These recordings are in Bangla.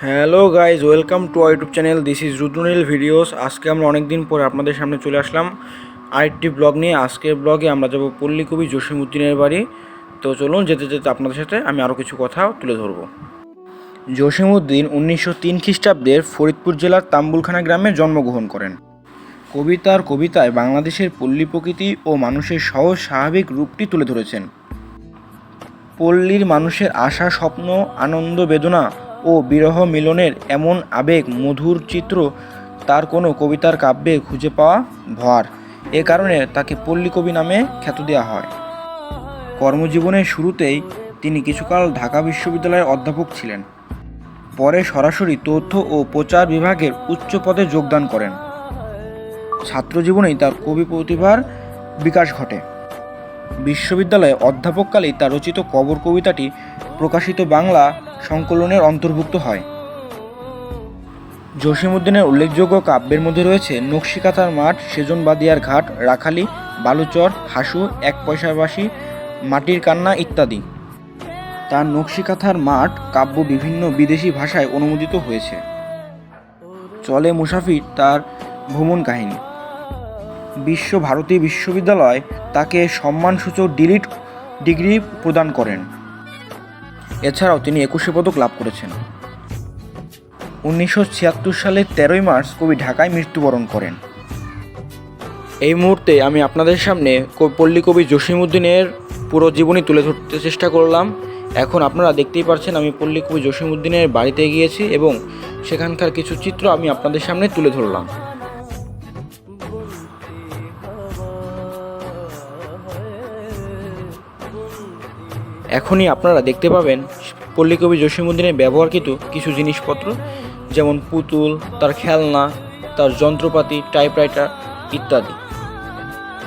Hello guys, welcome to our YouTube channel. This is Rudranil videos. আজকে আমরা অনেক দিন পরে আপনাদের সামনে চলে আসলাম আরেকটি ব্লগ নিয়ে। আজকের ব্লগে আমরা যাব পল্লী কবি জসীমউদ্দিনের বাড়ি। তো চলুন যেতে যেতে আপনাদের সাথে আমি আরও কিছু কথা তুলে ধরব। জসীমউদ্দিন 1903 খ্রিস্টাব্দের ফরিদপুর জেলার তাম্বুলখানা গ্রামে জন্মগ্রহণ করেন। কবিতায় বাংলাদেশের পল্লী প্রকৃতি ও মানুষের সহজ স্বাভাবিক রূপটি তুলে ধরেছেন। পল্লীর মানুষের আশা, স্বপ্ন, আনন্দ, বেদনা ও বিরহ মিলনের এমন আবেগ মধুর চিত্র তার কোনো কবিতার কাব্যে খুঁজে পাওয়া ভর। এ কারণে তাকে পল্লী কবি নামে খ্যাত দেওয়া হয়। কর্মজীবনের শুরুতেই তিনি কিছুকাল ঢাকা বিশ্ববিদ্যালয়ের অধ্যাপক ছিলেন। পরে সরাসরি তথ্য ও প্রচার বিভাগের উচ্চ পদে যোগদান করেন। ছাত্রজীবনেই তার কবি প্রতিভার বিকাশ ঘটে। বিশ্ববিদ্যালয়ে অধ্যাপককালেই তার রচিত কবর কবিতাটি প্রকাশিত বাংলা সংকলনের অন্তর্ভুক্ত হয়। জসীমউদ্দিনের উল্লেখযোগ্য কাব্যের মধ্যে রয়েছে নকশিকাঁথার মাঠ, সেজনবাদিয়ার ঘাট, রাখালি, বালুচর, হাসু, এক পয়সার বাঁশি, মাটির কান্না ইত্যাদি। তার নকশিকাঁথার মাঠ কাব্য বিভিন্ন বিদেশি ভাষায় অনুমোদিত হয়েছে। চলে মুসাফির তার ভ্রমণ কাহিনী। বিশ্বভারতী বিশ্ববিদ্যালয় তাকে সম্মানসূচক ডিগ্রি প্রদান করেন। এছাড়াও তিনি 21 পদক লাভ করেছেন। 1976 সালের 13 মার্চ কবি ঢাকায় মৃত্যুবরণ করেন। এই মুহূর্তে আমি আপনাদের সামনে পল্লী কবি জসীমউদ্দিনের পুরো জীবনী তুলে ধরতে চেষ্টা করলাম। এখন আপনারা দেখতেই পাচ্ছেন আমি পল্লী কবি জসীমউদ্দিনের বাড়িতে গিয়েছি এবং সেখানকার কিছু চিত্র আমি আপনাদের সামনে তুলে ধরলাম। এখনই আপনারা দেখতে পাবেন পল্লী কবি জসীমউদ্দিনের ব্যবহারকৃত কিছু জিনিসপত্র, যেমন পুতুল, তার খেলনা, তার যন্ত্রপাতি, টাইপরাইটার ইত্যাদি।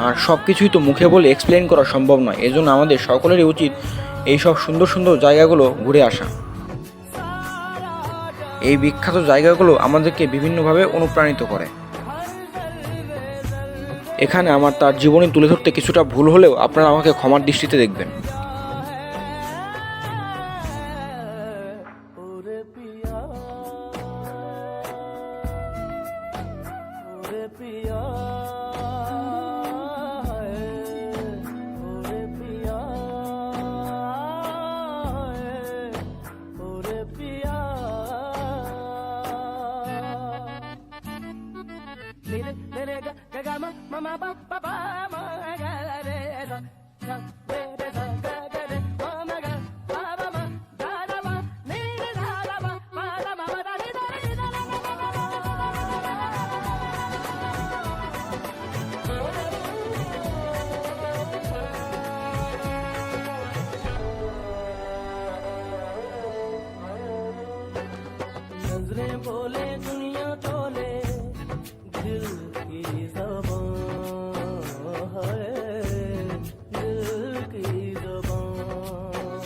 আর সব কিছুই তো মুখে বলে এক্সপ্লেন করা সম্ভব নয়, এজন্য আমাদের সকলেরই উচিত এইসব সুন্দর সুন্দর জায়গাগুলো ঘুরে আসা। এই বিখ্যাত জায়গাগুলো আমাদেরকে বিভিন্নভাবে অনুপ্রাণিত করে। এখানে আমার তার জীবনী তুলে ধরতে কিছুটা ভুল হলেও আপনারা আমাকে ক্ষমার দৃষ্টিতে দেখবেন। बोले दुनिया तोले दिल की ज़बान है, दिल की ज़बान।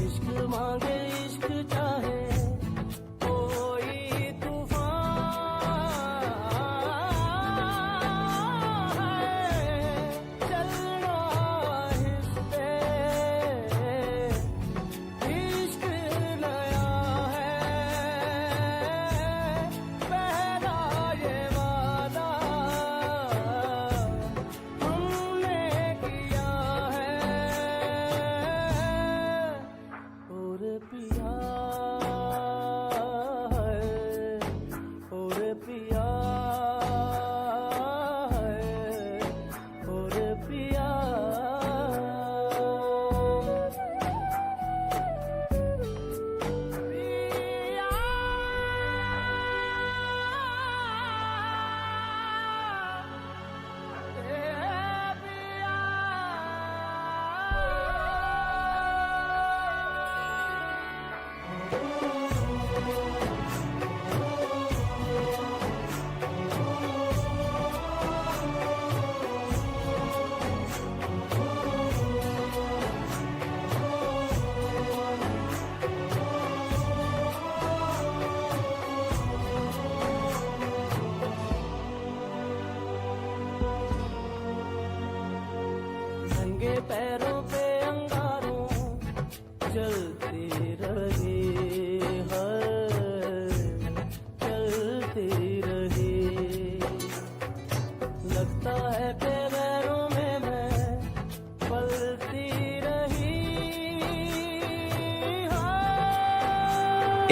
इश्क मांगे इश्क चाहे कोई तूफान है, चलना हिस्से इश्क नया है।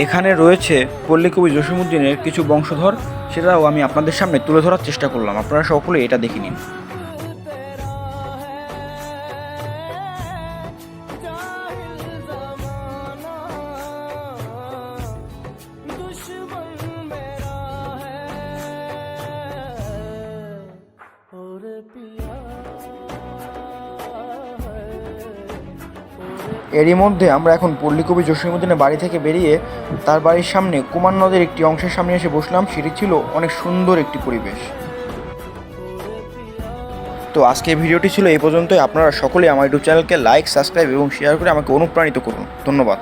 এখানে রয়েছে পল্লীকবি জসীমউদ্দিনের কিছু বংশধর, সেটাও আমি আপনাদের সামনে তুলে ধরার চেষ্টা করলাম। আপনারা সকলে এটা দেখে নিন। जाहिल ज़माना दुश्मन मेरा है और पिया है এরই মধ্যে আমরা এখন পল্লীকবি জসীমউদ্দিনের বাড়ি থেকে বেরিয়ে তার বাড়ির সামনে কুমার নদের একটি অংশের সামনে এসে বসলাম। সেটি ছিল অনেক সুন্দর একটি পরিবেশ। তো আজকের ভিডিওটি ছিল এই পর্যন্তই। আপনারা সকলে আমার ইউটিউব চ্যানেলকে লাইক, সাবস্ক্রাইব এবং শেয়ার করে আমাকে অনুপ্রাণিত করুন। ধন্যবাদ।